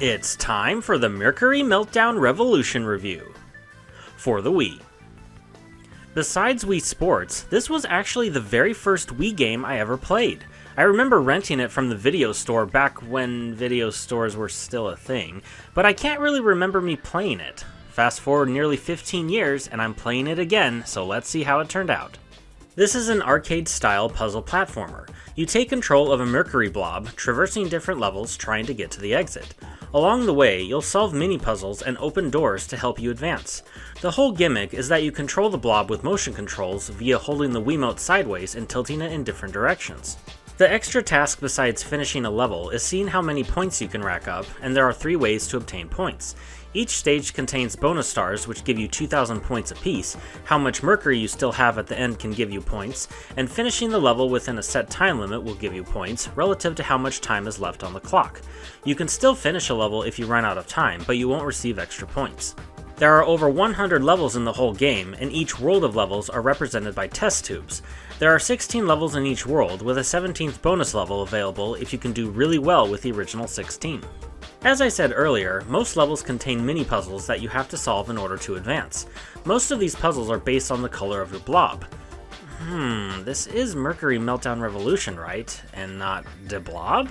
It's time for the Mercury Meltdown Revolution review for the Wii. Besides Wii Sports, this was actually the very first Wii game I ever played. I remember renting it from the video store back when video stores were still a thing, but I can't really remember me playing it. Fast forward nearly 15 years and I'm playing it again, so let's see how it turned out. This is an arcade-style puzzle platformer. You take control of a Mercury blob, traversing different levels trying to get to the exit. Along the way, you'll solve mini-puzzles and open doors to help you advance. The whole gimmick is that you control the blob with motion controls via holding the Wiimote sideways and tilting it in different directions. The extra task besides finishing a level is seeing how many points you can rack up, and there are 3 ways to obtain points. Each stage contains bonus stars which give you 2,000 points apiece, how much Mercury you still have at the end can give you points, and finishing the level within a set time limit will give you points, relative to how much time is left on the clock. You can still finish a level if you run out of time, but you won't receive extra points. There are over 100 levels in the whole game, and each world of levels are represented by test tubes. There are 16 levels in each world, with a 17th bonus level available if you can do really well with the original 16. As I said earlier, most levels contain mini-puzzles that you have to solve in order to advance. Most of these puzzles are based on the color of your blob. This is Mercury Meltdown Revolution, right? And not de Blob?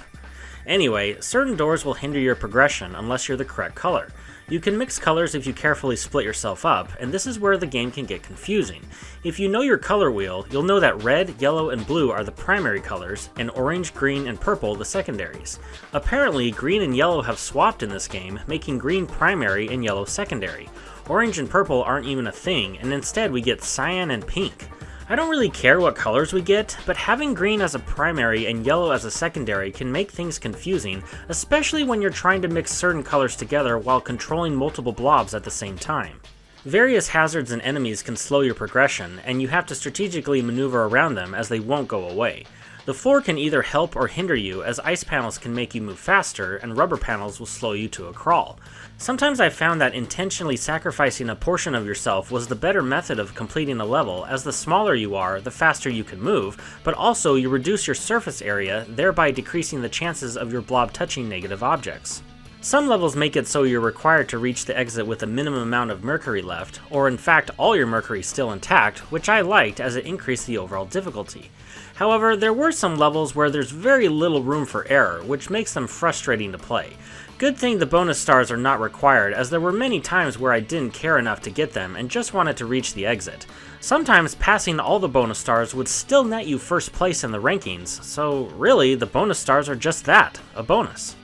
Anyway, certain doors will hinder your progression unless you're the correct color. You can mix colors if you carefully split yourself up, and this is where the game can get confusing. If you know your color wheel, you'll know that red, yellow, and blue are the primary colors, and orange, green, and purple the secondaries. Apparently, green and yellow have swapped in this game, making green primary and yellow secondary. Orange and purple aren't even a thing, and instead we get cyan and pink. I don't really care what colors we get, but having green as a primary and yellow as a secondary can make things confusing, especially when you're trying to mix certain colors together while controlling multiple blobs at the same time. Various hazards and enemies can slow your progression, and you have to strategically maneuver around them as they won't go away. The floor can either help or hinder you, as ice panels can make you move faster, and rubber panels will slow you to a crawl. Sometimes I found that intentionally sacrificing a portion of yourself was the better method of completing a level, as the smaller you are, the faster you can move, but also you reduce your surface area, thereby decreasing the chances of your blob touching negative objects. Some levels make it so you're required to reach the exit with a minimum amount of Mercury left, or in fact all your Mercury still intact, which I liked as it increased the overall difficulty. However, there were some levels where there's very little room for error, which makes them frustrating to play. Good thing the bonus stars are not required, as there were many times where I didn't care enough to get them and just wanted to reach the exit. Sometimes passing all the bonus stars would still net you first place in the rankings, so really the bonus stars are just that, a bonus.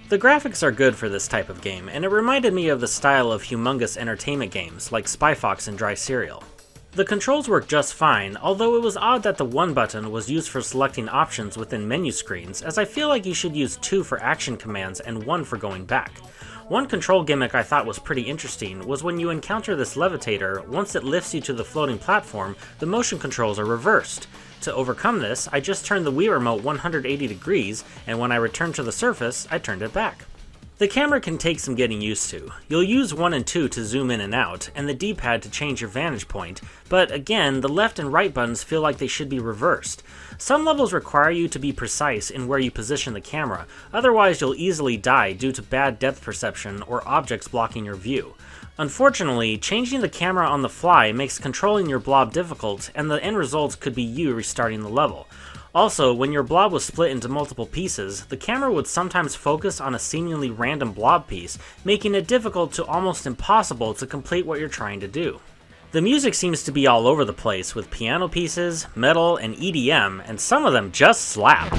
The graphics are good for this type of game, and it reminded me of the style of humongous entertainment games like Spy Fox and Dry Cereal. The controls work just fine, although it was odd that the 1 button was used for selecting options within menu screens, as I feel like you should use 2 for action commands and 1 for going back. One control gimmick I thought was pretty interesting was when you encounter this levitator, once it lifts you to the floating platform, the motion controls are reversed. To overcome this, I just turned the Wii remote 180 degrees, and when I returned to the surface, I turned it back. The camera can take some getting used to. You'll use 1 and 2 to zoom in and out, and the D-pad to change your vantage point, but again, the left and right buttons feel like they should be reversed. Some levels require you to be precise in where you position the camera, otherwise you'll easily die due to bad depth perception or objects blocking your view. Unfortunately, changing the camera on the fly makes controlling your blob difficult, and the end result could be you restarting the level. Also, when your blob was split into multiple pieces, the camera would sometimes focus on a seemingly random blob piece, making it difficult to almost impossible to complete what you're trying to do. The music seems to be all over the place, with piano pieces, metal, and EDM, and some of them just slap.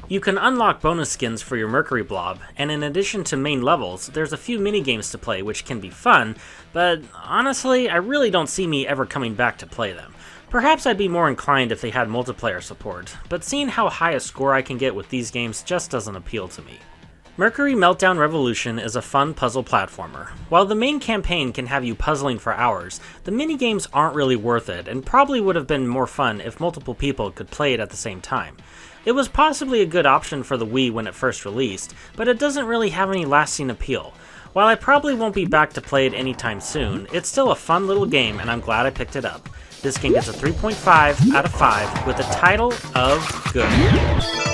You can unlock bonus skins for your Mercury blob, and in addition to main levels, there's a few mini-games to play which can be fun, but honestly, I really don't see me ever coming back to play them. Perhaps I'd be more inclined if they had multiplayer support, but seeing how high a score I can get with these games just doesn't appeal to me. Mercury Meltdown Revolution is a fun puzzle platformer. While the main campaign can have you puzzling for hours, the mini-games aren't really worth it, and probably would have been more fun if multiple people could play it at the same time. It was possibly a good option for the Wii when it first released, but it doesn't really have any lasting appeal. While I probably won't be back to play it anytime soon, it's still a fun little game and I'm glad I picked it up. This game gets a 3.5 out of 5 with a title of good.